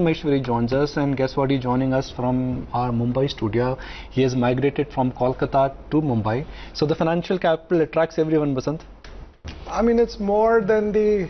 Basant Maheshwari joins us, and guess what? He's joining us from our Mumbai studio. He has migrated from Kolkata to Mumbai. So the financial capital attracts everyone, Basant. I mean, it's more than the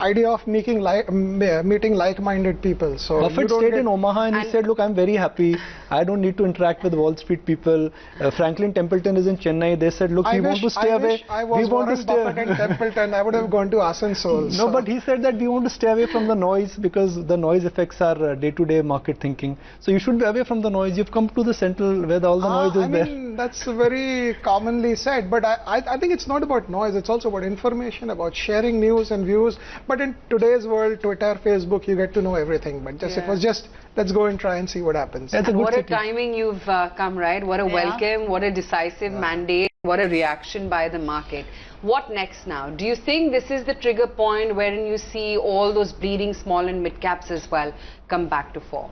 idea of meeting like-minded people. So Buffett stayed in Omaha and he said, look, I'm very happy. I don't need to interact with Wall Street people. Franklin Templeton is in Chennai. They said, look, we want to stay away. I was Warren Buffett and Templeton. I would have gone to Asansol. No, but he said that we want to stay away from the noise because the noise affects our day-to-day market thinking. So you should be away from the noise. You've come to the central where all the noise is there. I mean, that's very commonly said. But I think it's not about noise. It's also about information, about sharing news and views. But in today's world, Twitter, Facebook, you get to know everything. But it was just, let's go and try and see what happens. And what a timing you've come, right? What a welcome, what a decisive mandate, what a reaction by the market. What next now? Do you think this is the trigger point wherein you see all those bleeding small and mid caps as well come back to fall?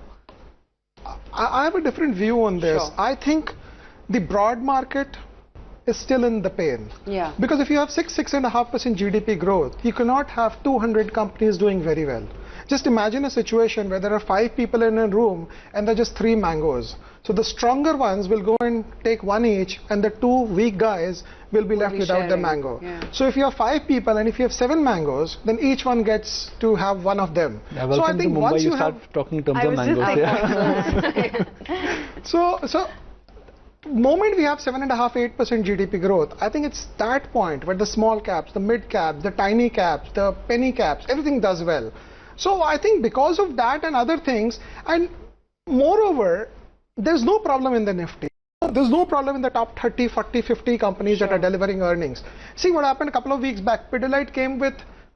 I have a different view on this. Sure. I think the broad market is still in the pain. Yeah. Because if you have 6.5% GDP growth, you cannot have 200 companies doing very well. Just imagine a situation where there are 5 people in a room and there are just 3 mangoes. So the stronger ones will go and take 1 each, and the 2 weak guys will be left without the mango. Yeah. So if you have 5 people and if you have 7 mangoes, then each one gets to have 1 of them. Yeah, so I think to Mumbai, once you start talking in terms of mangoes. So moment we have 7.5–8% GDP growth, I think it's that point where the small caps, the mid caps, the tiny caps, the penny caps, everything does well. So I think because of that and other things, and moreover, there's no problem in the Nifty. There's no problem in the top 30, 40, 50 companies that are delivering earnings. See what happened a couple of weeks back. Pidilite came with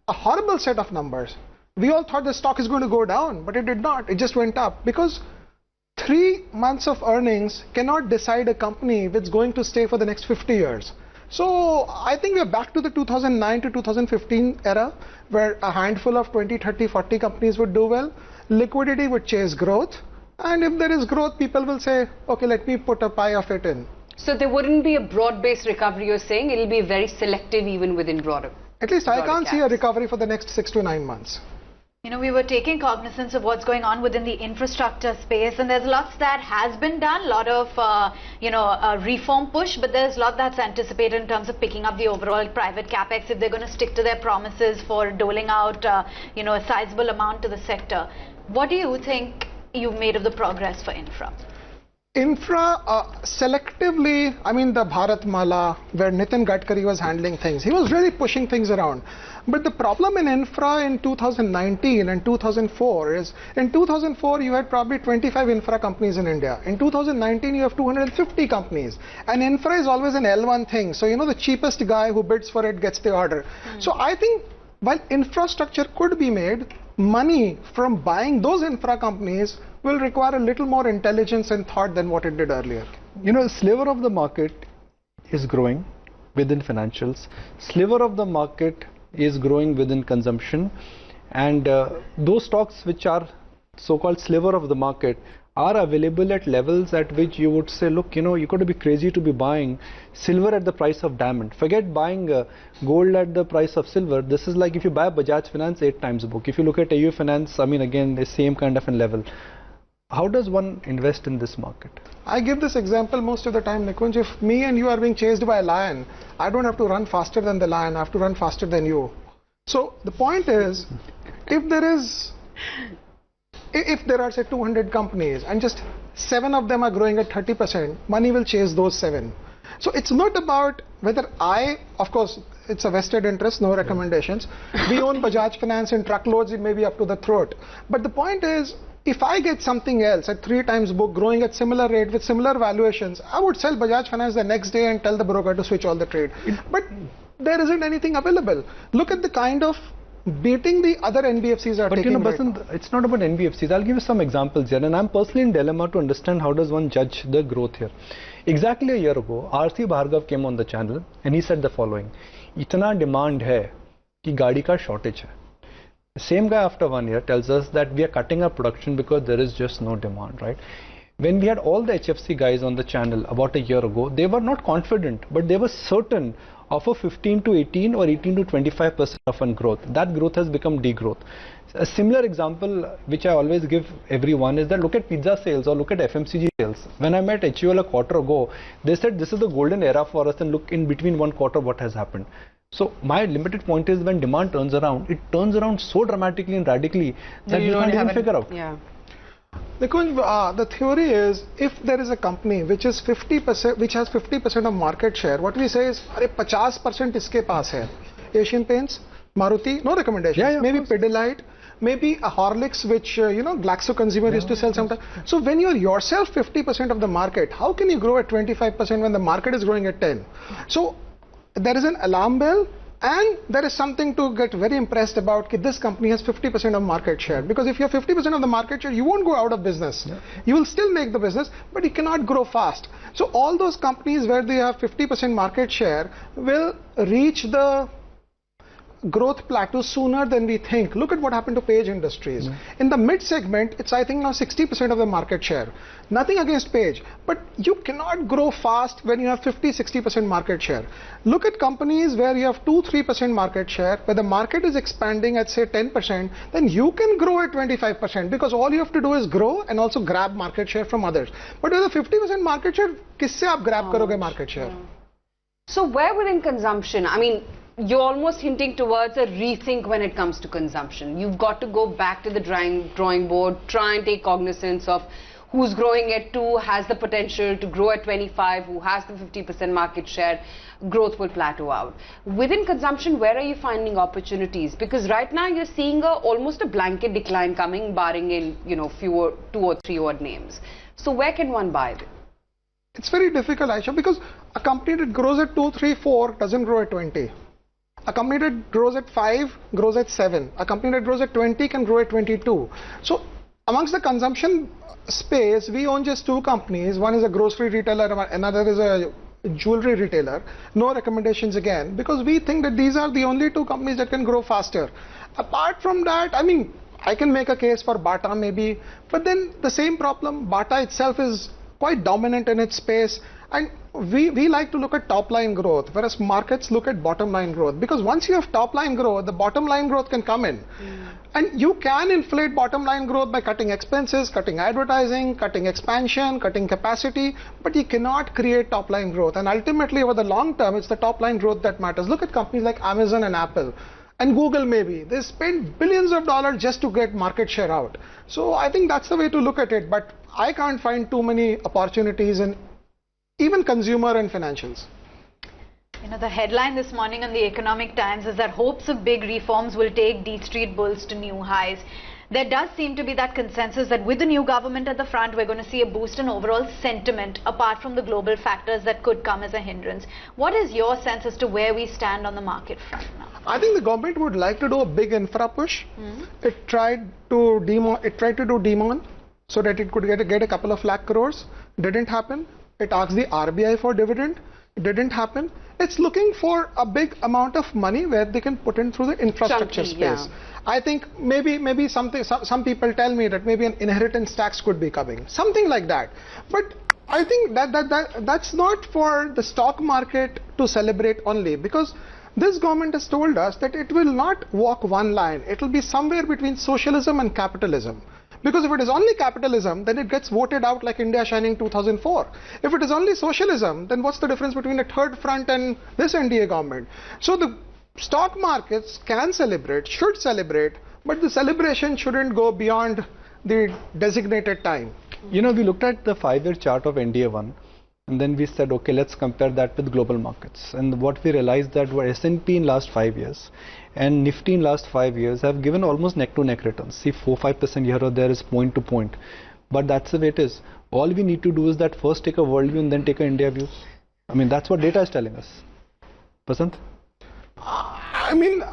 a horrible set of numbers. We all thought the stock is going to go down, but it did not. It just went up because 3 months of earnings cannot decide a company which is going to stay for the next 50 years. So I think we are back to the 2009 to 2015 era where a handful of 20, 30, 40 companies would do well. Liquidity would chase growth. And if there is growth, people will say, okay, let me put a pie of it in. So there wouldn't be a broad-based recovery, you're saying? It'll be very selective even within broader. At least I can't see a recovery for the next 6 to 9 months. You know, we were taking cognizance of what's going on within the infrastructure space, and there's lots that has been done, a lot of, reform push, but there's a lot that's anticipated in terms of picking up the overall private capex if they're going to stick to their promises for doling out, a sizable amount to the sector. What do you think you've made of the progress for infra? Infra, selectively, I mean the Bharat Mala, where Nitin Gadkari was handling things, he was really pushing things around. But the problem in infra in 2019 and 2004 is, in 2004 you had probably 25 infra companies in India. In 2019 you have 250 companies. And infra is always an L1 thing. So, the cheapest guy who bids for it gets the order. So I think while infrastructure could be made, money from buying those infra companies will require a little more intelligence and thought than what it did earlier. The sliver of the market is growing within financials. Sliver of the market is growing within consumption. And those stocks which are so-called sliver of the market are available at levels at which you would say, look, you got to be crazy to be buying silver at the price of diamond. Forget buying gold at the price of silver. This is like if you buy Bajaj Finance 8 times book. If you look at AU Finance, I mean, again, the same kind of a level. How does one invest in this market? I give this example most of the time, Nikunj. If me and you are being chased by a lion, I don't have to run faster than the lion, I have to run faster than you. So the point is, if there are say 200 companies and just 7 of them are growing at 30%, money will chase those 7. So it's not about whether of course, it's a vested interest, no recommendations. We own Bajaj Finance in truckloads, it may be up to the throat. But the point is, if I get something else at 3 times book growing at similar rate with similar valuations, I would sell Bajaj Finance the next day and tell the broker to switch all the trade. But there isn't anything available. Look at the kind of beating the other NBFCs are taking. But Basant, it's not about NBFCs. I'll give you some examples here, and I'm personally in dilemma to understand how does one judge the growth here. Exactly a year ago, R.C. Bhargav came on the channel and he said the following: "Itna demand hai ki gaadi ka shortage hai." The same guy after 1 year tells us that we are cutting our production because there is just no demand, right? When we had all the HFC guys on the channel about a year ago, they were not confident, but they were certain of a 15 to 18 or 18 to 25% of an growth. That growth has become degrowth. A similar example which I always give everyone is that look at pizza sales or look at FMCG sales. When I met HUL a quarter ago, they said this is the golden era for us, and look in between one quarter what has happened. So my limited point is when demand turns around, it turns around so dramatically and radically that you can't even figure out. Yeah. The theory is if there is a company which is 50%, which has 50% of market share, what we say is, "Arey 50% iske paas hai." Asian Paints, Maruti, no recommendation. Maybe Pidilite, maybe a Horlicks, which Glaxo Consumer used to sell sometimes. So when you're yourself 50% of the market, how can you grow at 25% when the market is growing at 10? So there is an alarm bell, and there is something to get very impressed about. This company has 50% of market share, because if you have 50% of the market share, you won't go out of business. You will still make the business, but you cannot grow fast. So all those companies where they have 50% market share will reach the growth plateau sooner than we think. Look at what happened to Page Industries. In the mid segment, it's I think now 60% of the market share. Nothing against Page, but you cannot grow fast when you have 50-60% market share. Look at companies where you have 2-3% market share, where the market is expanding at say 10%, then you can grow at 25%, because all you have to do is grow and also grab market share from others. But with a 50% market share, kisse aap grab karoge market share? So where within consumption, I mean, you're almost hinting towards a rethink when it comes to consumption. You've got to go back to the drawing board, try and take cognizance of who's growing at 2, has the potential to grow at 25, who has the 50% market share, growth will plateau out. Within consumption, where are you finding opportunities? Because right now you're seeing almost a blanket decline coming, barring in, fewer 2 or 3 odd names. So where can one buy it? It's very difficult, Aisha, because a company that grows at 2, 3, 4 doesn't grow at 20. A company that grows at 5 grows at 7. A company that grows at 20 can grow at 22. So amongst the consumption space, we own just 2 companies. One is a grocery retailer, another is a jewelry retailer. No recommendations again, because we think that these are the only 2 companies that can grow faster. Apart from that, I mean, I can make a case for Bata maybe, but then the same problem, Bata itself is quite dominant in its space. And we like to look at top line growth, whereas markets look at bottom line growth, because once you have top line growth, the bottom line growth can come in. And you can inflate bottom line growth by cutting expenses, cutting advertising, cutting expansion, cutting capacity, but you cannot create top line growth. And ultimately over the long term, it's the top line growth that matters. Look at companies like Amazon and Apple and Google maybe. They spend billions of dollars just to get market share out. So I think that's the way to look at it, but I can't find too many opportunities in even consumer and financials. The headline this morning on the Economic Times is that hopes of big reforms will take D Street bulls to new highs. There does seem to be that consensus that with the new government at the front, we're going to see a boost in overall sentiment, apart from the global factors that could come as a hindrance. What is your sense as to where we stand on the market front now? I think the government would like to do a big infra push. It tried to do demon so that it could get a couple of lakh crores. Didn't happen. It asked the RBI for dividend. It didn't happen. It's looking for a big amount of money where they can put in through the infrastructure space. I think maybe some people tell me that maybe an inheritance tax could be coming, something like that. But I think that's not for the stock market to celebrate only, because this government has told us that it will not walk one line. It will be somewhere between socialism and capitalism. Because if it is only capitalism, then it gets voted out like India Shining 2004. If it is only socialism, then what's the difference between a third front and this NDA government? So the stock markets can celebrate, should celebrate, but the celebration shouldn't go beyond the designated time. We looked at the 5-year chart of NDA1, and then we said, okay, let's compare that with global markets. And what we realized that were S&P in last 5 years and Nifty in last 5 years have given almost neck-to-neck returns. See, 4-5% here or there is point to point. But that's the way it is. All we need to do is that first take a world view and then take an India view. I mean, that's what data is telling us. Basant? I mean,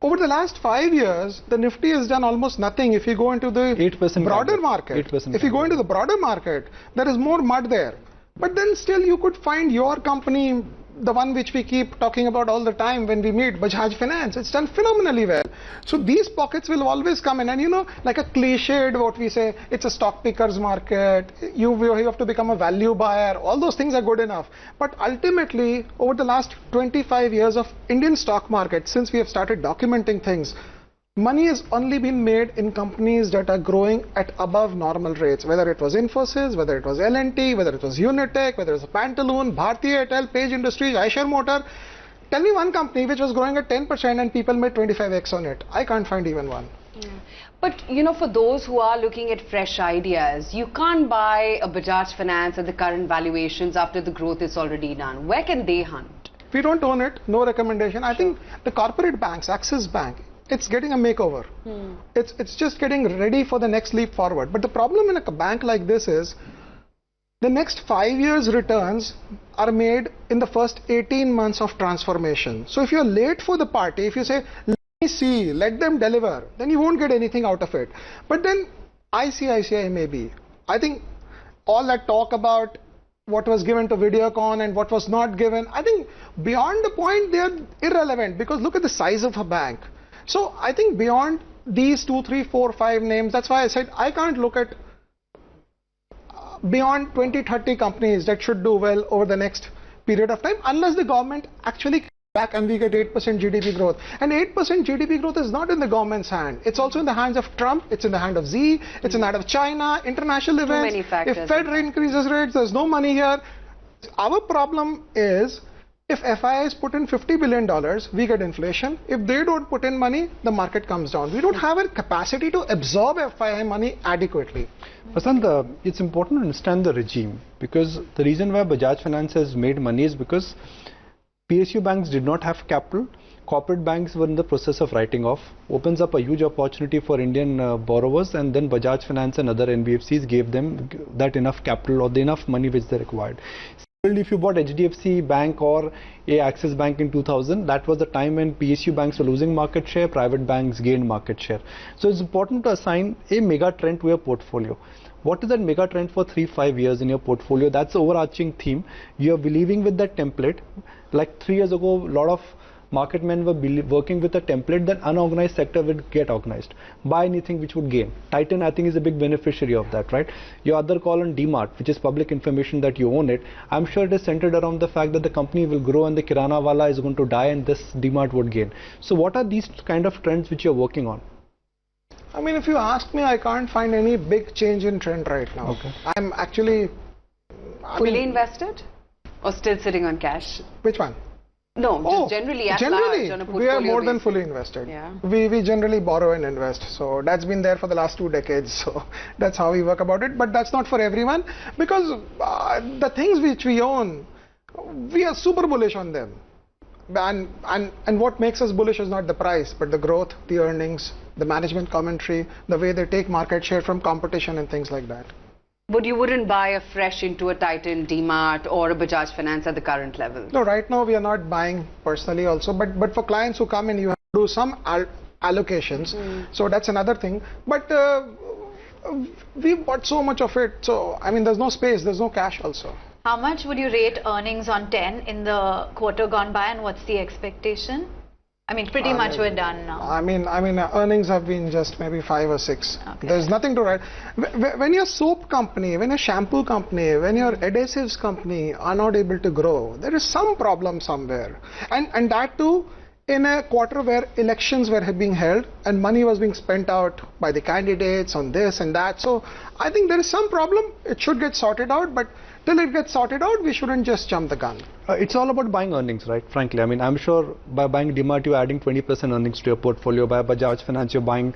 over the last 5 years, the Nifty has done almost nothing. If you go into the 8% broader market, if you go into the broader market, there is more mud there. But then still you could find your company the one which we keep talking about all the time when we meet, Bajaj Finance, it's done phenomenally well. So these pockets will always come in, and you know, like a cliched what we say, it's a stock picker's market, you have to become a value buyer, all those things are good enough. But ultimately, over the last 25 years of Indian stock market, since we have started documenting things, money has only been made in companies that are growing at above normal rates, whether it was Infosys, whether it was L&T, whether it was Unitech, whether it was Pantaloon, Bharti Airtel, Page Industries, Eicher Motor. Tell me one company which was growing at 10% and people made 25x on it. I can't find even one. Yeah. But you know, for those who are looking at fresh ideas, you can't buy a Bajaj Finance at the current valuations after the growth is already done. Where can they hunt? We don't own it, no recommendation. I think the corporate banks, Axis Bank, it's getting a makeover. It's just getting ready for the next leap forward. But the problem in a bank like this is the next 5 years returns are made in the first 18 months of transformation. So if you're late for the party, if you say, let me see, let them deliver, then you won't get anything out of it. But then ICICI maybe. I think all that talk about what was given to Videocon and what was not given, I think beyond the point they are irrelevant, because look at the size of a bank. So I think beyond these 2, 3, 4, 5 names, that's why I said I can't look at beyond 20, 30 companies that should do well over the next period of time, unless the government actually comes back and we get 8% GDP growth. And 8% GDP growth is not in the government's hand. It's also in the hands of Trump, it's in the hand of Xi, it's in the hand of China, international events. Too many factors. If Fed increases rates, there's no money here. Our problem is, if FIIs put in $50 billion, we get inflation. If they don't put in money, the market comes down. We don't have a capacity to absorb FII money adequately. Basant, it's important to understand the regime, because the reason why Bajaj Finance has made money is because PSU banks did not have capital. Corporate banks were in the process of writing off, opens up a huge opportunity for Indian borrowers, and then Bajaj Finance and other NBFCs gave them that enough capital or the enough money which they required. If you bought HDFC Bank or a Axis Bank in 2000, that was the time when PSU banks were losing market share, private banks gained market share. So it's important to assign a mega trend to your portfolio. What is that mega trend for 3-5 years in your portfolio? That's the overarching theme. You are believing with that template. Like 3 years ago, a lot of market men were working with a template that unorganized sector would get organized. Buy anything which would gain. Titan, I think, is a big beneficiary of that, right? Your other call on DMart, which is public information that you own it, I'm sure it is centered around the fact that the company will grow and the Kirana wala is going to die and this DMart would gain. So what are these kind of trends which you're working on? I mean, if you ask me, I can't find any big change in trend right now. Okay. I'm actually... Fully invested or still sitting on cash? Which one? No, just generally at large on a portfolio we are more than basis. fully invested. Yeah. We generally borrow and invest. So that's been there for the last 2 decades. So that's how we work about it. But that's not for everyone, because the things which we own, we are super bullish on them. And what makes us bullish is not the price, but the growth, the earnings, the management commentary, the way they take market share from competition and things like that. But you wouldn't buy a fresh into a Titan, DMart or a Bajaj Finance at the current level? No, right now we are not buying personally also, but for clients who come in, you have to do some allocations. So that's another thing. But we bought so much of it, so I mean there's no space, there's no cash also. How much would you rate earnings on 10 in the quarter gone by, and what's the expectation? I mean, pretty much we're done now. I mean, earnings have been just maybe 5 or 6. Okay. There's nothing to write. When your soap company, when your shampoo company, when your adhesives company are not able to grow, there is some problem somewhere. And that too, in a quarter where elections were being held and money was being spent out by the candidates on this and that. So I think there is some problem. It should get sorted out, but till it gets sorted out, we shouldn't just jump the gun. It's all about buying earnings, right? Frankly, I mean, I'm sure by buying DMart, you're adding 20% earnings to your portfolio. By Bajaj Finance, you're adding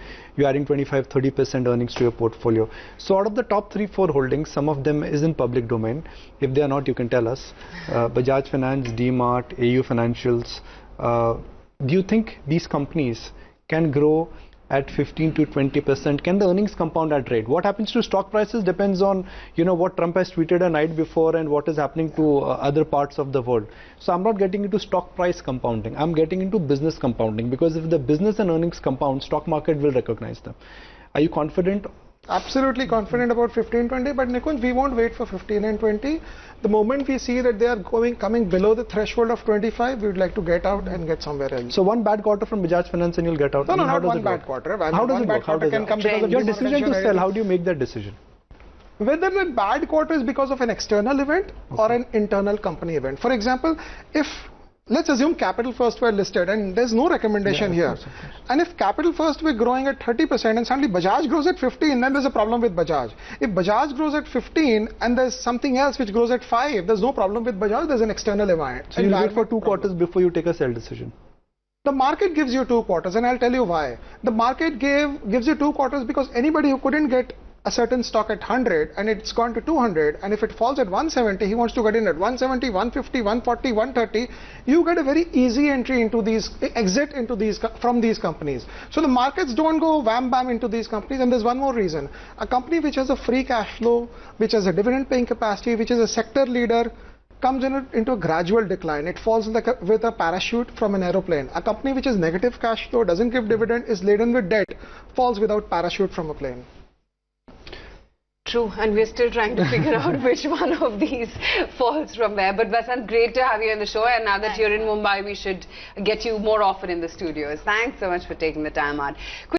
25-30% earnings to your portfolio. So out of the top 3-4 holdings, some of them is in public domain. If they are not, you can tell us. Bajaj Finance, DMart, AU Financials. Do you think these companies can grow at 15 to 20%? Can the earnings compound at rate? What happens to stock prices depends on, you know, what Trump has tweeted a night before and what is happening to other parts of the world. So I'm not getting into stock price compounding. I'm getting into business compounding, because if the business and earnings compound, stock market will recognize them. Are you confident? Absolutely confident about 15-20, but Nikunj, we won't wait for 15 and 20. The moment we see that they are coming below the threshold of 25, we would like to get out and get somewhere else. So one bad quarter from Bajaj Finance and you'll get out. No, no, how not does one it bad work? quarter. How does it work? How does can it come because of your decision to sell, how do you make that decision? Whether the bad quarter is because of an external event or an internal company event. For example, if let's assume Capital First were listed and there's no recommendation here. Of course. And if Capital First were growing at 30% and suddenly Bajaj grows at 15, then there's a problem with Bajaj. If Bajaj grows at 15 and there's something else which grows at 5, there's no problem with Bajaj, there's an external event. So you wait for 2 quarters before you take a sell decision. The market gives you 2 quarters, and I'll tell you why. The market gives you 2 quarters because anybody who couldn't get a certain stock at 100 and it's gone to 200, and if it falls at 170, he wants to get in at 170, 150, 140, 130. You get a very easy entry into these, exit into these from these companies. So the markets don't go wham bam into these companies. And there's one more reason: a company which has a free cash flow, which has a dividend paying capacity, which is a sector leader, comes into a gradual decline. It falls like with a parachute from an aeroplane. A company which has negative cash flow, doesn't give dividend, is laden with debt, falls without parachute from a plane. True, and we're still trying to figure out which one of these falls from where. But Basant, great to have you on the show, and now that you're in Mumbai, we should get you more often in the studios. Thanks so much for taking the time out.